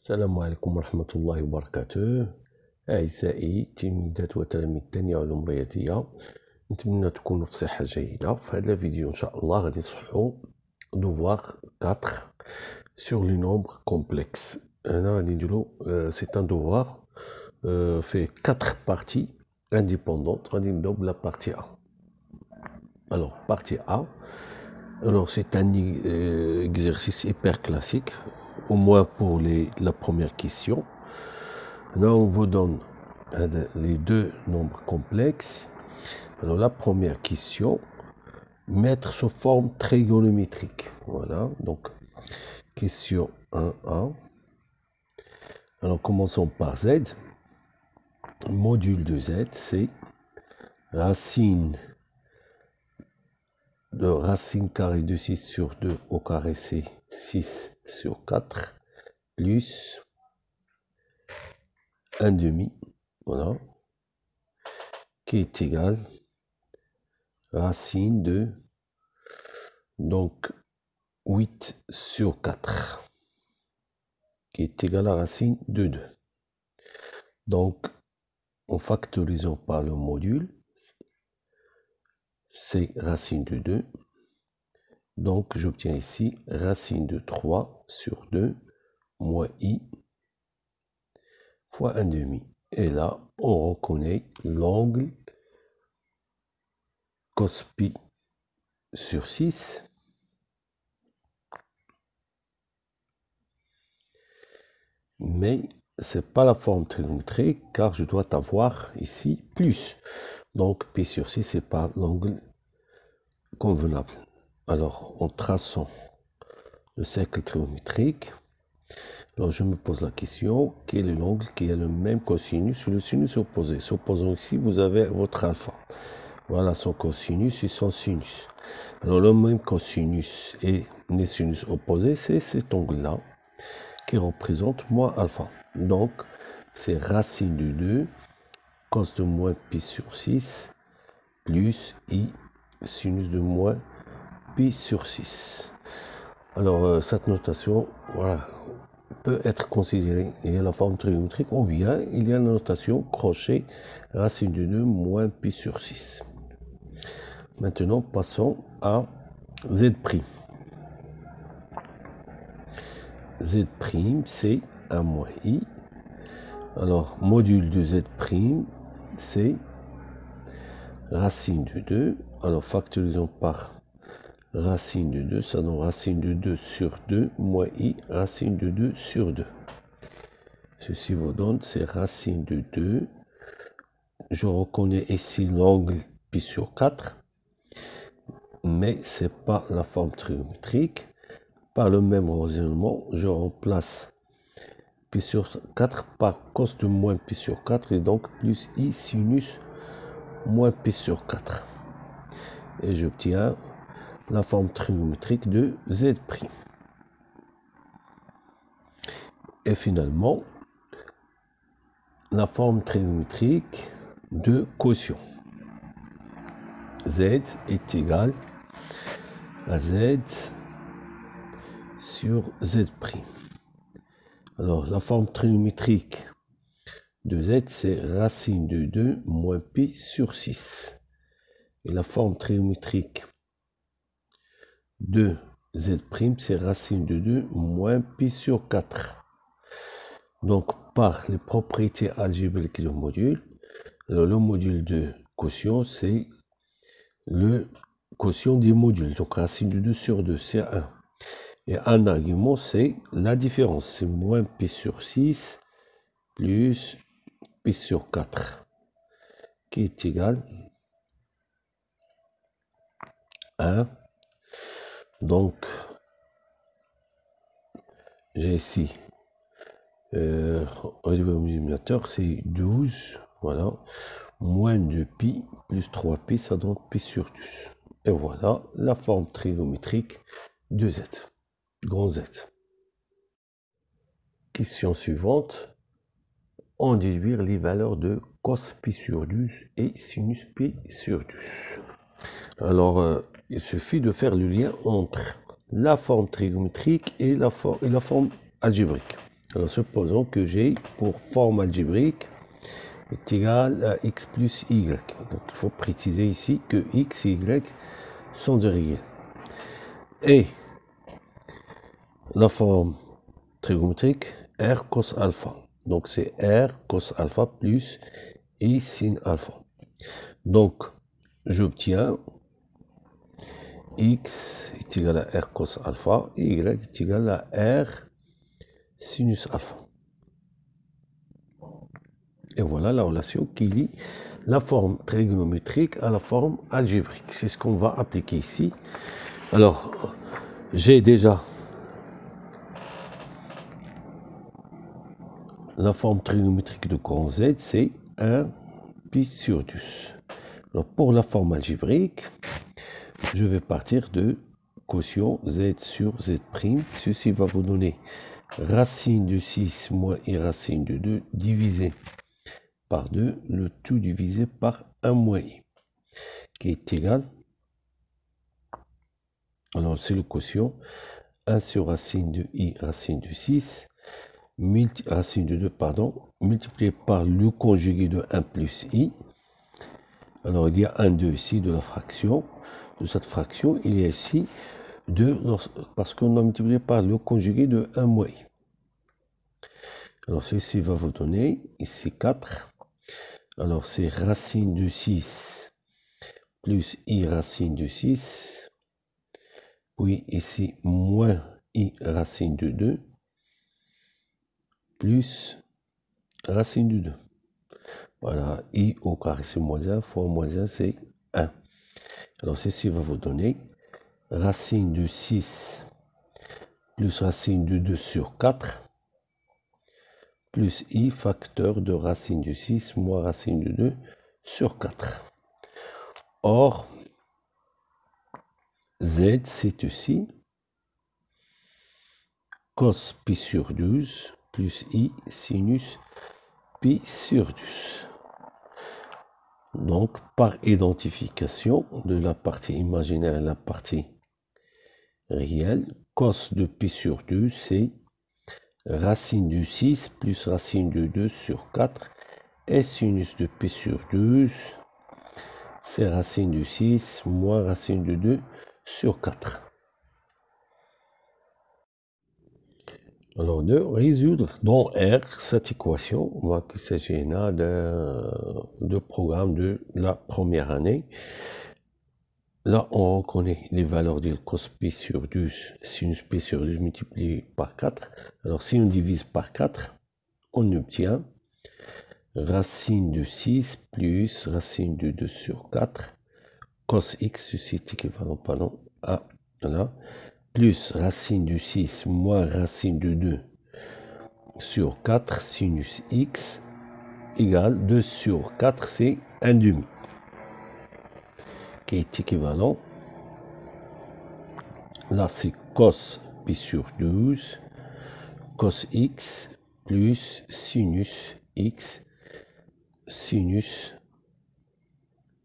السلام عليكم ورحمة الله وبركاته. أعزائي تلميذات وتلاميذ الثانية علوم رياضية، نتمنى تكونوا في صحة جيدة. في هذا الفيديو إن شاء الله غادي نصححوا devoir 4 sur les nombres complexes. هنا غادي نديرو سي ان devoir في 4 parties indépendantes. غادي نبداو بلا partie A. Alors partie A, alors c'est un exercice hyper classique, au moins pour la première question. Là, on vous donne les deux nombres complexes. Alors, la première question, mettre sous forme trigonométrique. Voilà, donc, question 1A. Alors, commençons par Z. Module de Z, c'est racine de racine carrée de 6 sur 2 au carré, c'est 6 sur 4, plus 1 demi, voilà, qui est égal racine de, donc 8 sur 4, qui est égal à racine de 2. Donc, en factorisant par le module, c'est racine de 2. Donc, j'obtiens ici racine de 3 sur 2 moins i fois 1 demi. Et là, on reconnaît l'angle cos pi sur 6. Mais c'est pas la forme trigonométrique car je dois avoir ici plus. Donc pi sur 6, c'est pas l'angle convenable. Alors, en traçant le cercle trigonométrique, alors je me pose la question, quel est l'angle qui a le même cosinus sur le sinus opposé? Supposons ici, vous avez votre alpha. Voilà son cosinus et son sinus. Alors, le même cosinus et les sinus opposés, c'est cet angle-là qui représente moins alpha. Donc, c'est racine de 2, cos de moins pi sur 6, plus i sinus de moins pi sur 6. Alors, cette notation, voilà, peut être considérée, il y a la forme trigonométrique, ou bien il y a la notation crochet, racine de 2 moins pi sur 6. Maintenant, passons à Z'. Z', c'est 1 moins i. Alors, module de Z', c'est racine de 2. Alors, factorisons par racine de 2, ça donne racine de 2 sur 2 moins i, racine de 2 sur 2. Ceci vous donne, c'est racine de 2. Je reconnais ici l'angle pi sur 4, mais ce n'est pas la forme trigonométrique. Par le même raisonnement, je remplace pi sur 4 par cos de moins pi sur 4, et donc plus i sinus moins pi sur 4. Et j'obtiens la forme trigonométrique de Z'. Et finalement, la forme trigonométrique de quotient. Z est égal à Z sur Z'. Alors, la forme trigonométrique de Z, c'est racine de 2 moins pi sur 6. Et la forme trigonométrique de Z', c'est racine de 2 moins pi sur 4. Donc, par les propriétés algébriques du module, alors le module de quotient, c'est le quotient des modules. Donc, racine de 2 sur 2, c'est 1. Et un argument, c'est la différence. C'est moins pi sur 6 plus pi sur 4, qui est égal à 1. Donc, j'ai ici, réduit au multiplicateur, c'est 12, voilà, moins 2 pi plus 3 pi, ça donne pi sur 12. Et voilà la forme trigonométrique de Z, grand Z. Question suivante. En déduire les valeurs de cos pi sur 12 et sinus pi sur 12. Alors, il suffit de faire le lien entre la forme trigonométrique et la forme algébrique. Alors supposons que j'ai pour forme algébrique est égal à x plus y. Donc il faut préciser ici que x et y sont des réels. Et la forme trigonométrique r cos alpha. Donc c'est r cos alpha plus i sin alpha. Donc j'obtiens x est égal à r cos alpha et y est égal à r sinus alpha. Et voilà la relation qui lie la forme trigonométrique à la forme algébrique. C'est ce qu'on va appliquer ici. Alors, j'ai déjà la forme trigonométrique de grand Z, c'est 1 pi sur 10. Alors, pour la forme algébrique, je vais partir de quotient Z sur Z'. Ceci va vous donner racine de 6 moins i racine de 2 divisé par 2, le tout divisé par 1 moins i, qui est égal, alors c'est le quotient, 1 sur racine de i racine de 6, racine de 2, pardon, multiplié par le conjugué de 1 plus i. Alors il y a un 2 ici de la fraction, de cette fraction, il y a ici 2, parce qu'on a multiplié par le conjugué de 1 moins i. Alors ceci va vous donner ici 4. Alors c'est racine de 6 plus i racine de 6. Puis ici moins i racine de 2 plus racine de 2. Voilà, i au carré c'est moins 1 fois moins 1 c'est 1. Alors ceci va vous donner racine de 6 plus racine de 2 sur 4 plus i facteur de racine de 6 moins racine de 2 sur 4. Or, z c'est ici cos pi sur 12 plus i sinus pi sur 12. Donc, par identification de la partie imaginaire et la partie réelle, cos de pi sur 12, c'est racine de 6 plus racine de 2 sur 4 et sinus de pi sur 12, c'est racine de 6 moins racine de 2 sur 4. Alors, de résoudre dans R cette équation, on voit qu'il s'agit là de programme de la première année. Là, on reconnaît les valeurs de cos pi sur 12, sinus pi sur 12 multiplié par 4. Alors, si on divise par 4, on obtient racine de 6 plus racine de 2 sur 4, cos x, ceci est équivalent, pardon, à, voilà, plus racine de 6 moins racine de 2 sur 4 sinus x égale 2 sur 4, c'est 1 demi, qui est équivalent, là c'est cos pi sur 12, cos x plus sinus x, sinus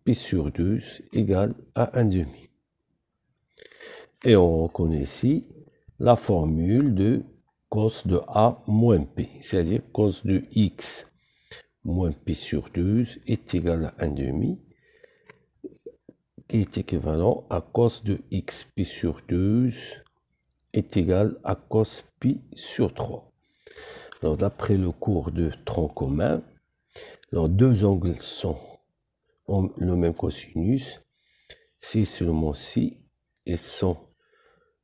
pi sur 12 égale à 1 demi. Et on reconnaît ici la formule de cos de a moins p, c'est-à-dire cos de x moins pi sur 12 est égal à 1 demi, qui est équivalent à cos de x pi sur 12 est égal à cos pi sur 3. Alors d'après le cours de tronc commun, alors deux angles ont le même cosinus, si seulement si ils sont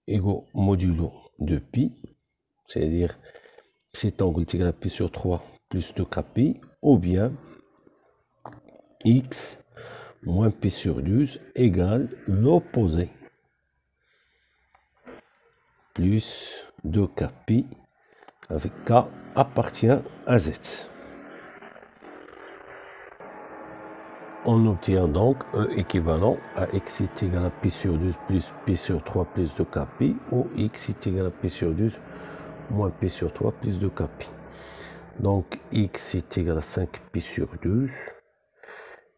égaux modulo de pi, c'est-à-dire cet angle est égal à pi sur 3 plus 2kpi, ou bien x moins pi sur 12 égale l'opposé, plus 2kpi, avec k appartient à z. On obtient donc E équivalent à x est égal à pi sur 12 plus pi sur 3 plus 2kpi, ou x est égal à pi sur 12 moins pi sur 3 plus 2kpi. Donc x est égal à 5 pi sur 12,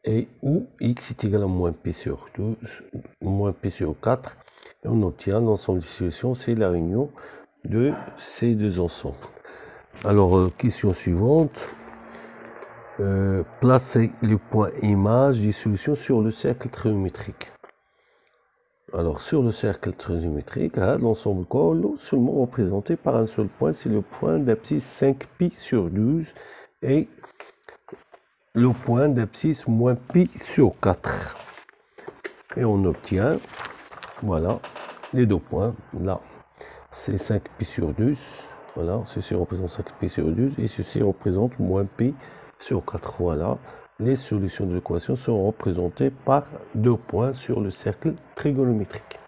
et ou x est égal à moins pi sur 12, moins pi sur 4, et on obtient l'ensemble des solutions, c'est la réunion de ces deux ensembles. Alors, question suivante. Placez le point image des solutions sur le cercle trigonométrique. Alors, sur le cercle trigonométrique, l'ensemble seulement représenté par un seul point, c'est le point d'abscisse 5π sur 12 et le point d'abscisse moins π sur 4. Et on obtient, voilà, les deux points. Là, c'est 5π sur 12. Voilà, ceci représente 5π sur 12 et ceci représente moins π sur 4. Voilà, les solutions de l'équation sont représentées par deux points sur le cercle trigonométrique.